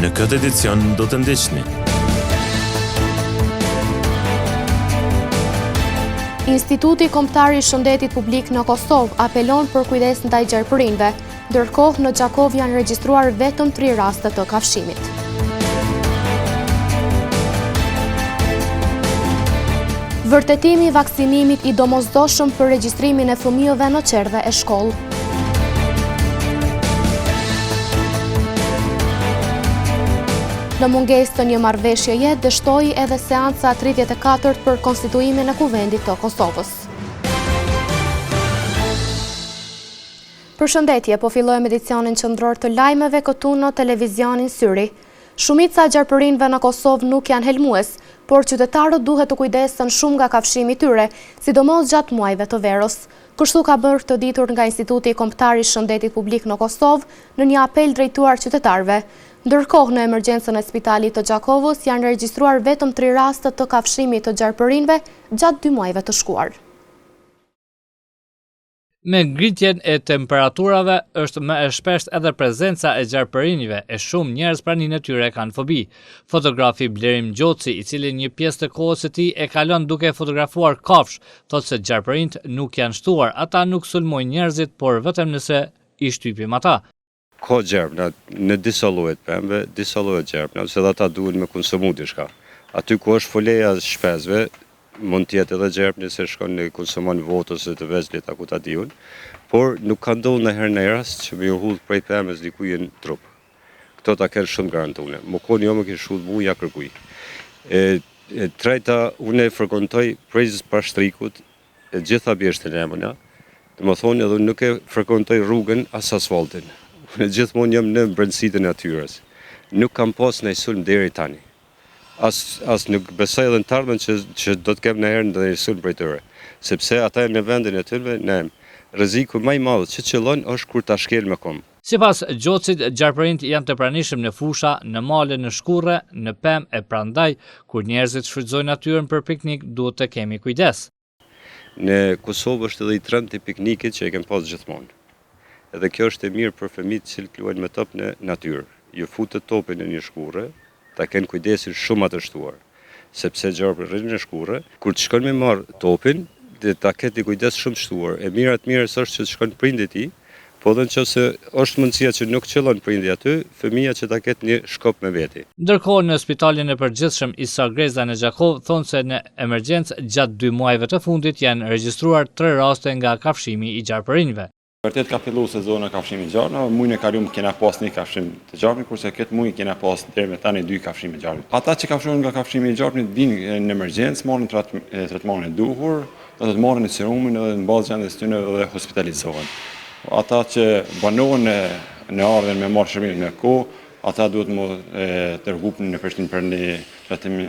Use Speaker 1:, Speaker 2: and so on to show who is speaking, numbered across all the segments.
Speaker 1: Në këtë edicion do të ndiqni.
Speaker 2: Instituti Kombëtar i Shëndetit Publik në Kosovë apelon për kujdes ndaj gjarpërinjve, ndërkohë në Gjakov janë regjistruar vetëm 3 raste të kafshimit. Vërtetimi i vaksinimit i domosdoshëm për regjistrimin e fëmijëve në qerdhe e shkollë. Në mungesë të një marrëveshjeje, dështoi edhe seanca 34 për konstituimin e Kuvendit të Kosovës. Përshëndetje, po fillojmë edicionin qendror të lajmeve këtu në televizionin Syri. Shumica e gjarpërinjve në Kosovë nuk janë helmues, por qytetarët duhet të kujdesen shumë nga kafshimi i tyre, sidomos gjatë muajve të verës. Kështu ka bërë të ditur nga Instituti Kombëtar i Shëndetit Publik në Kosovë në një apel drejtuar qytetarëve. Ndërkohë në emergjencën e spitalit të Gjakovës janë regjistruar vetëm 3 raste të kafshimit të gjarpërinjve gjatë 2 muajve të shkuar.
Speaker 3: Me ngritjen e temperaturave është më e shpesht edhe prezenca e gjarpërinjve e shumë njerëz praninë e tyre kanë fobi. Fotografi Blerim Gjoci, i cili një pjesë të kohës së tij e kalon duke fotografuar kafsh, thotë se gjarpërinjt nuk janë shtuar, ata nuk sulmojnë njerëzit, por vetëm nëse i shtypim ata.
Speaker 4: Ka gjerpna në disa lloje të pemëve, disa lloje gjerpna, se ata duhen me konsumu diçka. Aty ku është foleja e shpesve, mund të jetë edhe gjerpni se shkon në konsumon votë ose të vezlit aku ta diun, por nuk ka ndodhur ndonjëherë në rast që më hudh prej pemës dikujt në trup. Këto ta kanë shumë garantuar. Më koni jo më kish hudh mua ja kërkuj. Treta unë frekuentoj prej pashtrikut e gjitha bjeshtën e mëna. Domethënë edhe nuk e frekuentoj rrugën as asfaltin. Unë gjithmonë jam në brendësitë e natyrës. Nuk kam pas ndaj sulm deri tani. As nuk besoj edhe në të ardhmen që do të kem ndonjëherë ndonjë sulm prej tyre, sepse ata në vendin e tyre ne rreziku më i madh që qëllon është kur ta shkel me kom.
Speaker 3: Sipas Gjocit, gjarpërinjt janë të pranishëm në fusha, në male, në shkurre, në pemë e prandaj, kur njerëzit shfrytëzojnë natyrën për piknik, duhet të kemi kujdes.
Speaker 4: Në Kosovë është edhe i trend të piknikit që e kem pas gjithmonë. Edhe kjo është e mirë për fëmijët që luajnë me top në natyrë. Ju futet topin në një shkurre, ta kenë kujdesin shumë atë shtuar, sepse gjarpërinjt në shkurre, kur të shkon me marr topin, ta ketë kujdes shumë shtuar. E mirë është që të shkon prindit i, po edhe nëse është mundësia që nuk qëllon prindi aty, fëmia që ta ketë një shkop me veti.
Speaker 3: Ndërkohë në spitalin e përgjithshëm Isa Greza në Gjakov thonë se në emergjencë gjatë 2 muajve të fundit janë regjistruar 3 raste nga kafshimi i gjarpërinjve.
Speaker 5: Vërtet ka filluar sezoni kafshimi i gjarpëve, muajin e kaluar kena pas 1 kafshim të gjarpëve, kurse këtë muaj kena pas deri me tani 2 kafshime të gjarpëve. Ata që kafshohen nga kafshimi i gjarpëve vinë në emergjencë, marrin trajtimin e duhur, do të marrin serumin edhe në bazë gjendjes tyre dhe hospitalizohen. Ata që banohen në ardhen me marrë shërbimin në kohë, ata duhet të rrugupin në Prishtinë për një trajtim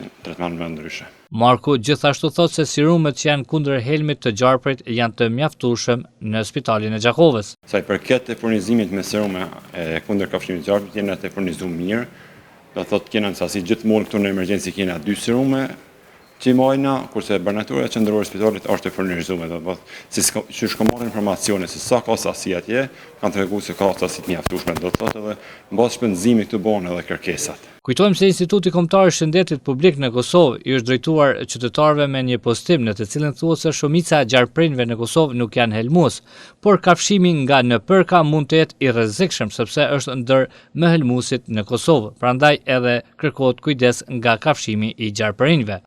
Speaker 5: më ndryshe.
Speaker 3: Marku gjithashtu thotë se serumet që janë kundër helmit të gjarpërit janë të mjaftueshëm në spitalin e Gjakovës.
Speaker 5: Sa i përket e furnizimit me serume kundër kafshimit të gjarpërit, janë të furnizuar mirë. Do thotë kena në sasi gjithmonë këtu në emergjencë kena 2 serume që majna, kurse barnatura qendrore e spitalit është e furnizuar, do të thotë si shkomorën informacione se sa ka sasi atje, kanë treguar se ka sasi të mjaftueshme, do të thotë edhe mbas shpenzimit këtu bëhen edhe kërkesat.
Speaker 3: Kujtojmë se Instituti Kombëtar i Shëndetit Publik në Kosovë i është drejtuar qytetarëve me një postim në të cilin thuhet se shumica e gjarpërinjve në Kosovë nuk janë helmues, por kafshimi nga nëpërka mund të jetë i rrezikshëm sepse është ndër më helmuesit në Kosovë. Prandaj edhe kërkohet kujdes nga kafshimi i gjarpërinjve.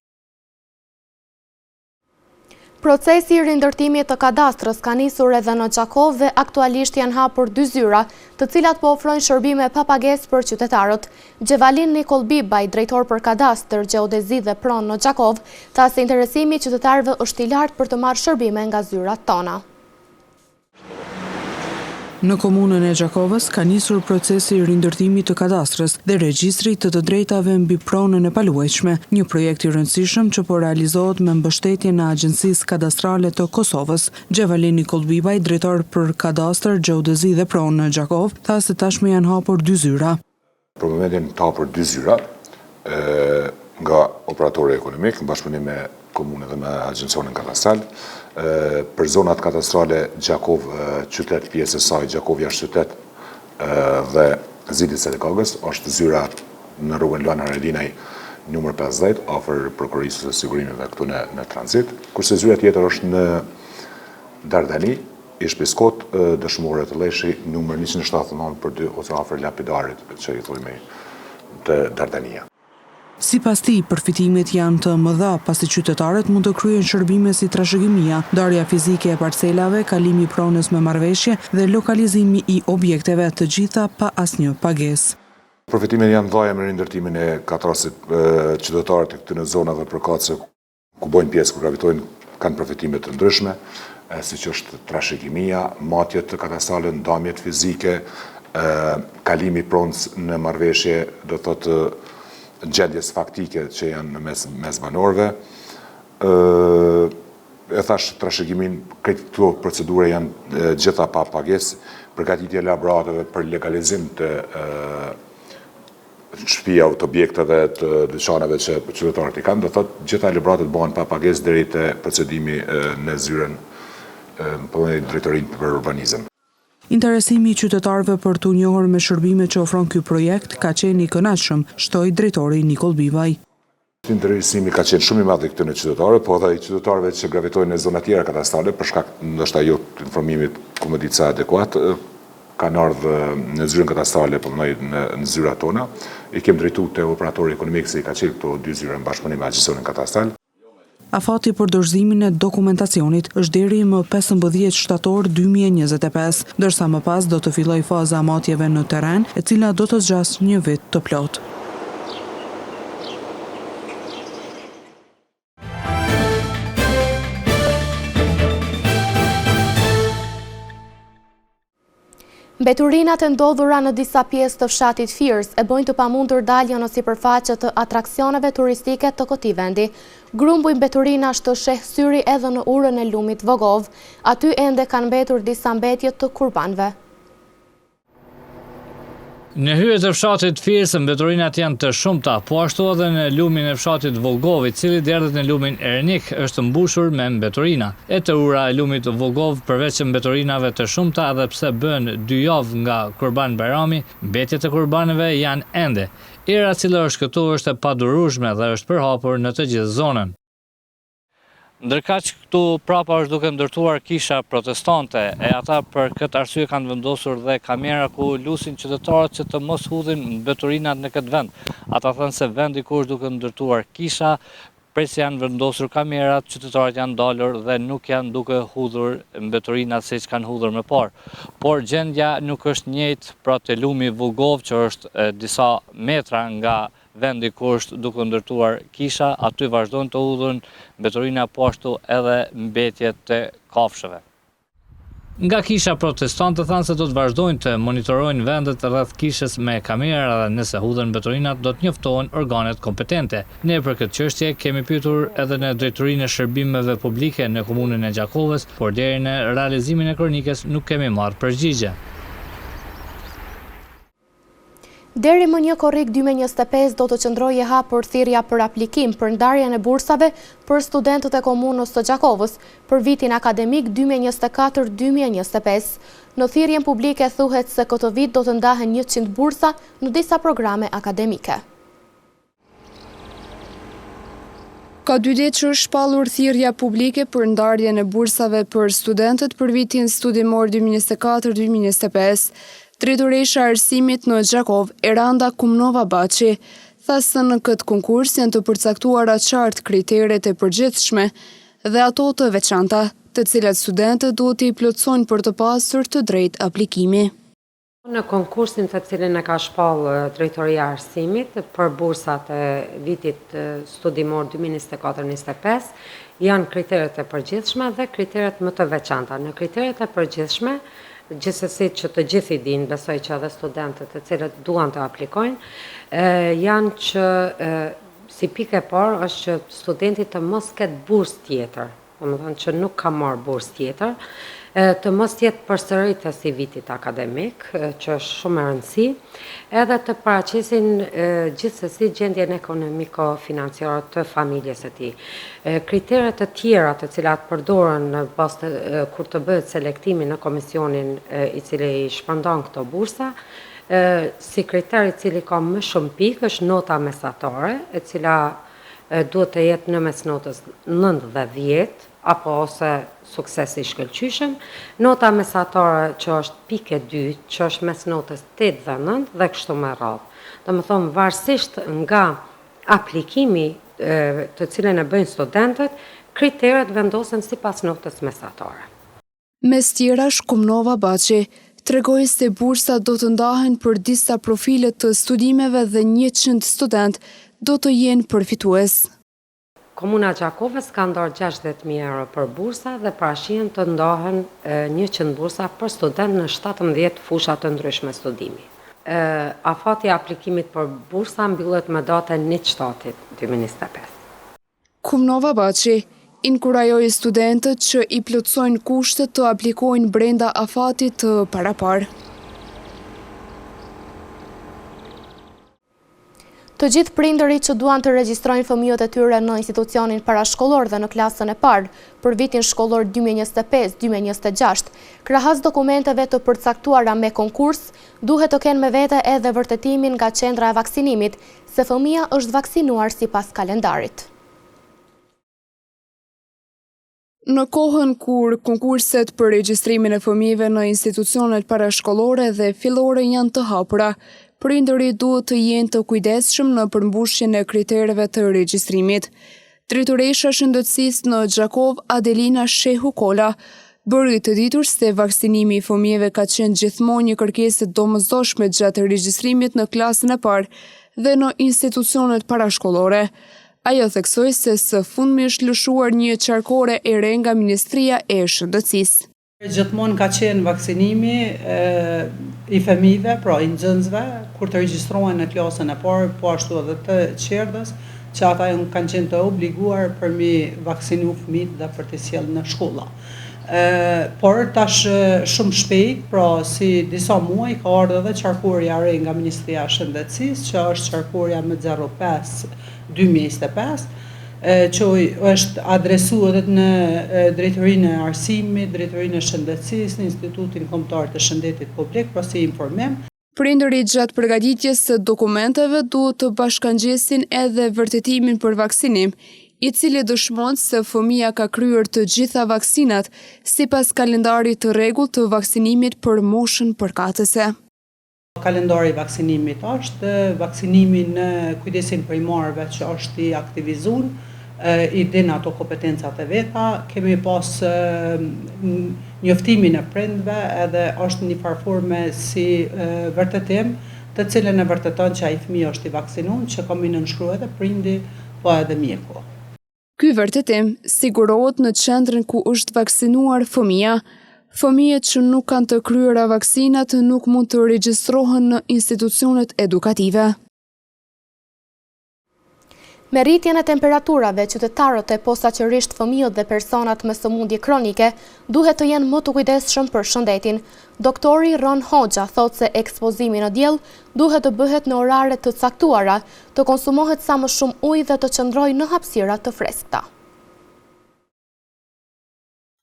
Speaker 2: Procesi i rindërtimit të kadastrës ka nisur edhe në Gjakov dhe aktualisht janë hapur 2 zyra, të cilat po ofrojnë shërbime pa pagesë për qytetarët. Gjevalin Nikol Bibaj, drejtor për kadastër, gjeodezi dhe pronë në Gjakov, tha se interesimi i qytetarëve është i lartë për të marrë shërbime nga zyrat tona.
Speaker 6: Në komunën e Gjakovës ka nisur procesi i rindërtimit të kadastrës dhe regjistrit të drejtave mbi pronën e paluajtshme, një projekt i rëndësishëm që po realizohet me mbështetjen e Agjencisë Kadastrale të Kosovës. Gjevalin Nikol Bibaj, drejtor për kadastër, gjeodezi dhe pronë në Gjakov, tha se tashmë janë hapur 2 zyra.
Speaker 7: Për momentin të hapur 2 zyra nga operatori ekonomik, në bashkëpunim me komunën dhe me Agjencionin Kadastral. Për zonat kadastrale Gjakov qytet, pjesë e saj Gjakov jashtë qytet dhe Zili Selikagës është zyra në rrugën Luan Haradinaj numër 50, afër prokurisë së sigurimeve këtu në tranzit, kurse zyra tjetër është në Dardani, ish piskot dëshmore të Leshi numër 179/2 ose afër lapidarit që i thujme të Dardania.
Speaker 6: Sipas tij, përfitimet janë të mëdha pasi qytetarët mund të kryejnë shërbime si trashëgimia, ndarja fizike e parcelave, kalimi i pronës me marrëveshje dhe lokalizimi i objekteve, të gjitha pa asnjë pagesë.
Speaker 7: Përfitimet janë dhaja me rindërtimin e katrasit qytetarët e këtyre zonave përkatëse ku bojnë pjesë, ku gravitojnë, kanë përfitime të ndryshme, siç është trashëgimia, matjet të katastrale, ndamjet fizike, kalimi i pronës në marrëveshje, do thotë gjendjes faktike që janë në mes banorëve. E thash trashëgimin, këto procedure janë gjitha pa pagesë, përgatitja e elaboratave për legalizim të shtëpia të objekteve të dyqaneve që qytetarët i kanë, do thotë gjitha elaboratet bëhen pa pagesë deri te procedimi në zyrën drejtorinë për urbanizëm.
Speaker 6: Interesimi i qytetarëve për t'u njohur me shërbimet që ofron ky projekt ka qenë i kënaqshëm, shtoi drejtori Nikol Bivaj.
Speaker 7: Interesimi ka qenë shumë i madh i këtyre qytetarëve, po edhe i qytetarëve që gravitojnë në zona tjera katastrale, për shkak ndoshta jo të informimit ku më ditë sa adekuat, kanë ardhur në zyrën katastrale, po në zyrat tona. I kemi drejtuar te operatori ekonomik se i ka qenë këto dy zyra në bashkëpunim me agjencionin katastral.
Speaker 6: Afati për dorëzimin e dokumentacionit është deri më 15 shtator 2025, ndërsa më pas do të fillojë faza matjeve në terren, e cila do të zgjasë 1 vit të plot.
Speaker 2: Mbeturinat e ndodhura në disa pjesë të fshatit Firs e bojnë të pamundur daljen në sipërfaqe të atraksioneve turistike të këtij vendi. Grumbull mbeturinash të sheh syri edhe në urën e lumit Vogov, aty ende kanë mbetur disa mbetje të kurbanëve.
Speaker 3: Në hyrje të fshatit Firs, mbeturinat janë të shumta, po ashtu edhe në lumin e fshatit Vogov, i cili derdhet në lumin Ernik, është mbushur me mbeturina. E të ura e lumit Vogov, përveç mbeturinave të shumta, edhe pse bën 2 javë nga Kurban Bajrami, mbetjet e kurbanëve janë ende. Era e cila është këtu është e padurueshme dhe është përhapur në të gjithë zonën. Ndërkaq këtu prapa është duke ndërtuar kisha protestante, e ata për këtë arsye kanë vendosur dhe kamera ku lusin qytetarët që të mos hudhin mbeturinat në këtë vend. Ata thënë se vendi ku është duke ndërtuar kisha, presi janë vendosur kamerat, qytetarët janë dalur dhe nuk janë duke hudhur mbeturinat siç kanë hudhur më parë. Por gjendja nuk është njëjtë pra te lumi Vogov, që është disa metra nga vendi ku është duke ndërtuar kisha, aty vazhdojnë të hudhur mbeturina, po ashtu edhe mbetjet të kafshëve. Nga kisha protestante thanë se do të vazhdojnë të monitorojnë vendet rreth kishës me kamera dhe nëse hudhen mbeturinat do të njoftohen organet kompetente. Ne për këtë çështje kemi pyetur edhe në drejtorinë e shërbimeve publike në komunën e Gjakovës, por deri në realizimin e kronikës nuk kemi marrë përgjigje.
Speaker 2: Deri më 1 korrik 2025 do të qëndrojë hapur thirrja për aplikim për ndarjen e bursave për studentët e komunës së Gjakovës për vitin akademik 2024-2025. Në thirrjen publike thuhet se këtë vit do të ndahen 100 bursa në disa programe akademike.
Speaker 8: Ka 2 ditë që është shpallur thirrja publike për ndarjen e bursave për studentët për vitin studimor 2024-2025. Drejtoresha e Arsimit në Gjakov, Eranda Kumnova Baçi, tha se në këtë konkurs janë të përcaktuara qartë kriteret e përgjithshme dhe ato të veçanta, të cilat studentët duhet t'i plotësojnë për të pasur të drejtë aplikimi.
Speaker 9: Në konkursin të cilin e ka shpallë Drejtoria e Arsimit për bursat e vitit studimor 2024-2025 janë kriteret e përgjithshme dhe kriteret më të veçanta. Në kriteret e përgjithshme, gjithsesi që të gjithë i dinë, besoj që edhe studentët e cilët duan të aplikojnë, janë që si pikë e parë është që studenti të mos ketë bursë tjetër, domethënë që nuk ka marrë bursë tjetër, të mos jetë përsëritës i vitit akademik, që është shumë e rëndësi, edhe të paraqesin gjithsesi gjendjen ekonomiko-financiare të familjes së tij. Kriteret të tjera të cilat përdoren në bazë kur të bëhet selektimi në komisionin i cili shpërndan këto bursa, Si kriter i cili ka më shumë pikë është nota mesatare, e cila duhet të jetë në mes notës 9 dhe 10, apo ose sukses i shkëlqyshëm. Nota mesatare që është pikë 2, që është mes notës 8 dhe 9 dhe kështu me radhë. Do më thonë, varësisht nga aplikimi të cilën e bëjnë studentët, kriteret vendosen sipas notës mesatare.
Speaker 8: Mes tjerash, Kumnova Baçi tregoi se bursat do të ndahen për disa profile të studimeve dhe 100 student do të jenë përfitues.
Speaker 9: Komuna Gjakovës ka ndarë 60.000 euro për bursa dhe parashihen të ndahen 100 bursa për student në 17 fusha të ndryshme studimi. Afati i aplikimit për bursa mbyllet me datën 1/7/2025.
Speaker 8: Kumnova Baçi inkurajoi studentët që i plotësojnë kushtet të aplikojnë brenda afatit të parapar.
Speaker 2: Të gjithë prindërit që duan të regjistrojnë fëmijët e tyre në institucionin parashkollor dhe në klasën e parë për vitin shkollor 2025-2026, krahas dokumenteve të përcaktuara me konkurs, duhet të kenë me vete edhe vërtetimin nga qendra e vaksinimit se fëmia është vaksinuar sipas kalendarit.
Speaker 8: Në kohën kur konkurset për regjistrimin e fëmijëve në institucionet parashkollore dhe fillore janë të hapura, prindërit duhet të jenë të kujdesshëm në përmbushjen e kritereve të regjistrimit. Drejtoresha Shëndetësisë në Gjakov, Adelina Shehu Kola, bëri të ditur se vaksinimi i fëmijëve ka qenë gjithmonë një kërkesë e domosdoshme gjatë regjistrimit në klasën e parë dhe në institucionet parashkollore. Ajo theksoi se së fundmi është lëshuar një qarkore e re nga Ministria e Shëndetësisë.
Speaker 10: Gjithmonë ka qenë vaksinimi i fëmijëve, pra i nxënësve, kur të regjistrohen në klasën e parë, po ashtu edhe të qerdhës, që ata kanë qenë të obliguar për mi vaksinu fëmijët dhe për të sjellë në shkolla. Por tash shumë shpejt, pra si disa muaj, ka ardhur edhe qarkurja re nga Ministria e Shëndetësisë, që është qarkurja me 05/2025, që është adresuar edhe në Drejtorinë e Arsimit, Drejtorinë e Shëndetësisë, në Institutin Kombëtar të Shëndetit Publik, pra si informim.
Speaker 8: Prindërit gjatë përgatitjes së dokumenteve duhet të bashkangjesin edhe vërtetimin për vaksinim, i cili dëshmon se fëmia ka kryer të gjitha vaksinat sipas kalendarit të rregullt të vaksinimit për moshën përkatëse.
Speaker 10: Kalendari i vaksinimit është vaksinimi në kujdesin primarëve që është i aktivizuar, i din ato kompetencat e veta, kemi pas njoftimin e prindve edhe është një farforme si vërtetim të cilën e vërteton që ai fëmijë është i vaksinuar, që ka më nënshkruar edhe prindi, po edhe mjeku.
Speaker 8: Ky vërtetim sigurohet në qendrën ku është vaksinuar fëmia. Fëmijët që nuk kanë të kryera vaksinat nuk mund të regjistrohen në institucionet edukative.
Speaker 2: Me rritjen e temperaturave, qytetarët e posaçërisht fëmijët dhe personat me sëmundje kronike duhet të jenë më të kujdesshëm për shëndetin. Doktori Ron Hoxha thotë se ekspozimi në diell duhet të bëhet në orare të caktuara, të konsumohet sa më shumë ujë dhe të qëndrojë në hapësira të freskëta.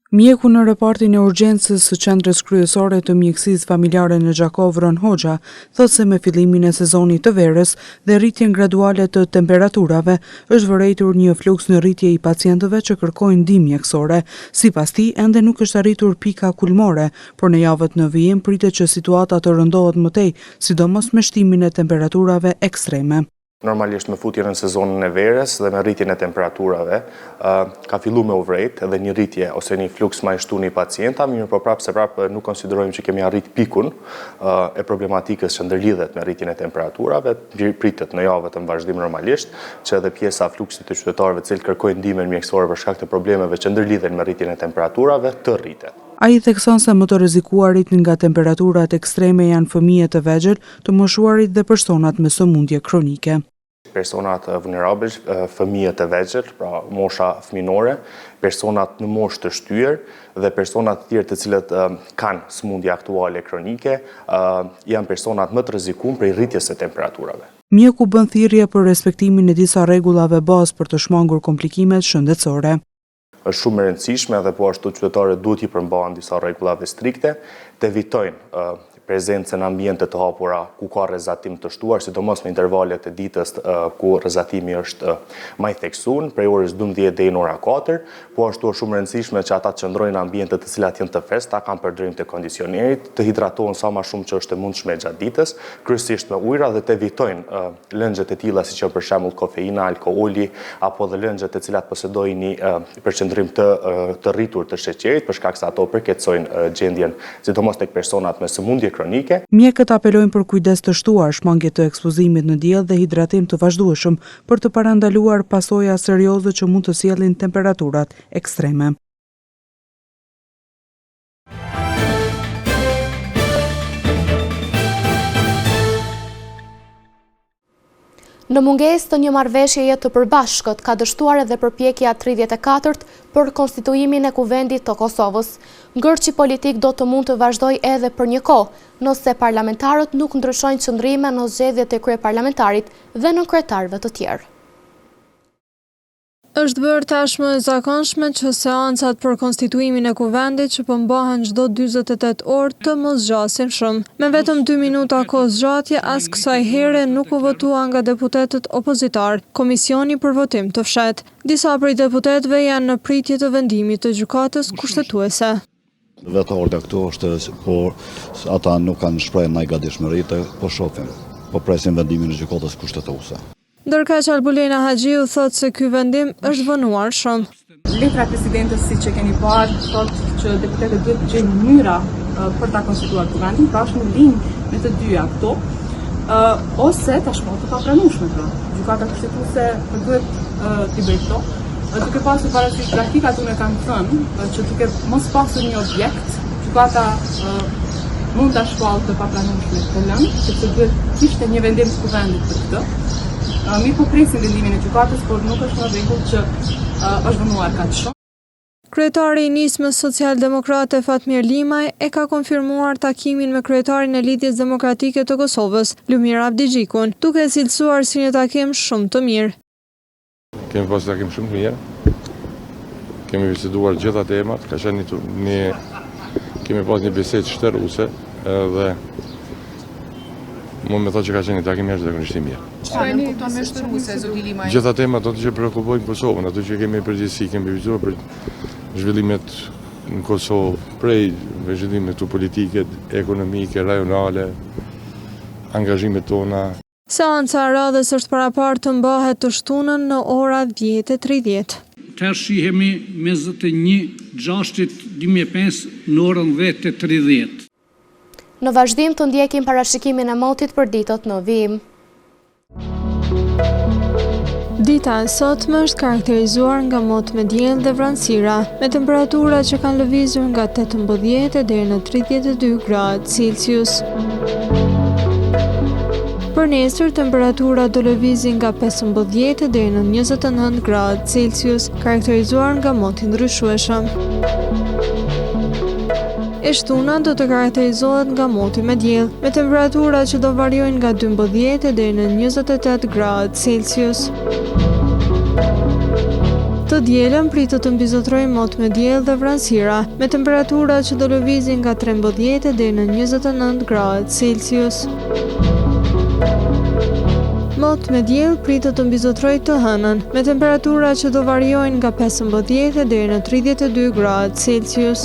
Speaker 6: Mjeku në repartin e urgjencës së qendrës kryesore të mjekësisë familjare në Gjakov, Ron Hoxha, thotë se me fillimin e sezonit të verës dhe rritjen graduale të temperaturave, është vërejtur një fluks në rritje i pacientëve që kërkojnë ndihmë mjekësore. Sipas tij, ende nuk është arritur pika kulmore, por në javët në vijim pritet që situata të rëndohet më tej, sidomos me shtimin e temperaturave ekstreme.
Speaker 11: Normalisht me futjen në sezonën e verës dhe me rritjen e temperaturave, ka fillu me u vrejt edhe një rritje ose një fluks ma i shtuar i pacienta, mirë po prapë nuk konsiderojmë që kemi arrit pikun e problematikës që ndërlidhet me rritjen e temperaturave, pritet në javët në vazhdim normalisht, që edhe pjesa fluksit të qytetarëve të cilët kërkojnë ndihmën mjekësore për shkak të problemeve që ndërlidhen me rritjen e temperaturave të rritet.
Speaker 6: Ai thekson se më të rrezikuarit nga temperaturat ekstreme janë fëmijët e vegjël, të moshuarit dhe personat me sëmundje kronike.
Speaker 11: Personat vulnerabël, fëmijët e vegjël, pra mosha fëminore, personat në moshë të shtyrë dhe personat të tjerë të cilët kanë sëmundje aktuale kronike, janë personat më të rrezikuar për rritjes së temperaturave.
Speaker 6: Mjeku bën thirrje për respektimin e disa rregullave bazë për të shmangur komplikimet shëndetësore.
Speaker 11: Është shumë e rëndësishme dhe po ashtu qytetarët duhet i përmbahen disa rregullave strikte, të evitojnë prezencën në ambiente të hapura ku ka rrezatim të shtuar, sidomos në intervalet e ditës ku rrezatimi është më i theksuar, prej orës 12 deri në ora 4, po ashtu është shumë e rëndësishme që ata të qëndrojnë në ambiente të cilat janë të freskëta, kanë përdorim të kondicionerit, të hidratohen sa më shumë që është e mundshme gjatë ditës, kryesisht me ujëra dhe të evitojnë lëngjet e tilla siç janë për shembull kofeina, alkooli apo dhe lëngjet e cilat posedojnë një përqendrim të rritur të sheqerit për shkak se ato përkeqësojnë gjendjen sidomos tek personat me sëmundje kronike.
Speaker 6: Mjekët apelojnë për kujdes të shtuar, shmangje të ekspozimit në diell dhe hidratim të vazhdueshëm për të parandaluar pasoja serioze që mund të sjellin temperaturat ekstreme.
Speaker 2: Në mungesë të një marrëveshjeje të përbashkët, ka dështuar edhe përpjekja 34 për konstituimin e Kuvendit të Kosovës. Ngërçi politik do të mund të vazhdojë edhe për një kohë, nëse parlamentarët nuk ndryshojnë qëndrime në zgjedhjet e kryeparlamentarit dhe në kryetarëve të tjerë.
Speaker 12: Është bërë tashmë e zakonshme që seancat për konstituimin e kuvendit që përmbahen çdo 48 orë të mos zgjasin shumë. Me vetëm 2 minuta kohë zgjatje, as kësaj here nuk u votua nga deputetët opozitar, komisioni për votim të fshet. Disa prej deputetëve janë në pritje të vendimit të gjykatës kushtetuese.
Speaker 13: Vetorë këtu është, por ata nuk kanë shprehur ndaj gatishmëritë, po shohim. Po presim vendimin e gjykatës kushtetuese.
Speaker 12: Ndërka që Albulena Haxhiu thotë se ky vendim është vonuar shumë.
Speaker 14: Letra e presidentës, siç e keni parë, thotë që deputetët duhet të gjejnë mënyra për ta konstituar kuvendin, pra është në linjë me të dyja këto, ose tashmë të papranueshme pra. Gjykata kushtetuese duhet t'i bëjë këto. Duke pasur parasysh praktikat unë kam thënë që duke mos pasur një objekt, gjykata mund ta shpallë të papranueshme të lënë, sepse duhet të ishte një vendim të kuvendit për këtë. Mi po presin vendimin e gjykatës, por nuk është në rregull që është vonuar kaq shumë.
Speaker 12: Kryetari i nismës socialdemokrate Fatmir Limaj e ka konfirmuar takimin me kryetarin e Lidhjes Demokratike të Kosovës, Lumir Abdigjikun, duke cilësuar si një takim shumë të mirë.
Speaker 15: Kemi pas takim shumë të mirë. Kemi biseduar gjitha temat, ka qenë kemi pas një bisedë shtërruese dhe mund me thotë që ka qenë një takim jashtëzakonisht i mirë.
Speaker 16: Çfarë ne kupton me shtërruese, zoti Limaj?
Speaker 15: Gjitha temat ato që prekupojnë Kosovën, ato që kemi përgjithësi, kemi vizuar për zhvillimet në Kosovë, prej zhvillimet të politike, ekonomike, rajonale, angazhimet tona.
Speaker 12: Seanca e radhës është paraparë të mbahet të shtunën në ora 10:30.
Speaker 17: Të shihemi 21/6/2005 në orën 10:30.
Speaker 2: Në vazhdim të ndjekim parashikimin e motit për ditët në vijim.
Speaker 12: Dita e sotme është karakterizuar nga mot me diell dhe vranësira, me temperatura që kanë lëvizur nga 18 deri në 32 gradë Celsius. Për nesër, temperatura do lëvizin nga 15 deri në 29 gradë Celsius, karakterizuar nga mot i ndryshueshëm. E shtuna do të karakterizohet nga moti me diell, me temperatura që do variojnë nga 12 deri në 28 gradë Celsius. Të dielën pritet të mbizotrojë mot me diell dhe vranësira, me temperatura që do lëvizin nga 13 deri në 29 gradë Celsius. Mot me diell pritet të mbizotrojë të hënën, me temperatura që do variojnë nga 15 deri në 32 gradë Celsius.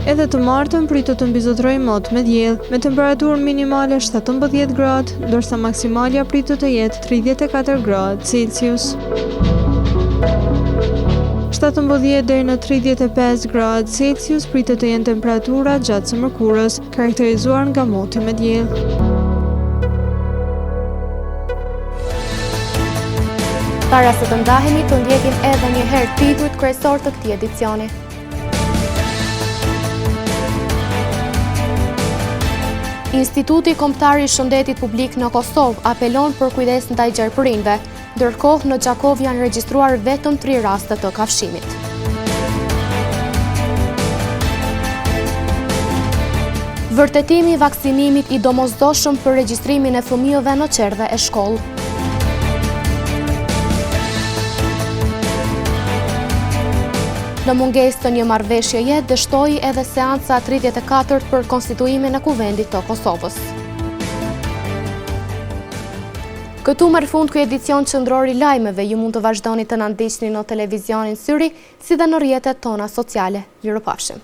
Speaker 12: Edhe të martën pritet të mbizotrojë mot me diell, me temperaturë minimale 17 gradë, ndërsa maksimalja pritet të jetë 34 gradë Celsius. 17 deri në 35 gradë Celsius pritet të jenë temperatura gjatë së mërkurës, karakterizuar nga moti me diell.
Speaker 2: Para se të ndahemi, të ndjekim edhe një herë titujt kryesor të këtij edicioni. Instituti Kombëtar i Shëndetit Publik në Kosovë apelon për kujdes ndaj gjerpërinjve, ndërkohë në Gjakov janë regjistruar vetëm 3 raste të kafshimit. Vërtetimi i vaksinimit i domosdoshëm për regjistrimin e fëmijëve në qerdhe e shkollë. Në mungesë të një marrëveshjeje, dështoi edhe seanca 34 për konstituimin e Kuvendit të Kosovës. Këtu më rifund ky edicion qendror i lajmeve, ju mund të vazhdoni të na ndiqni në televizionin Syri, si dhe në rrjetet tona sociale. Mirupafshim.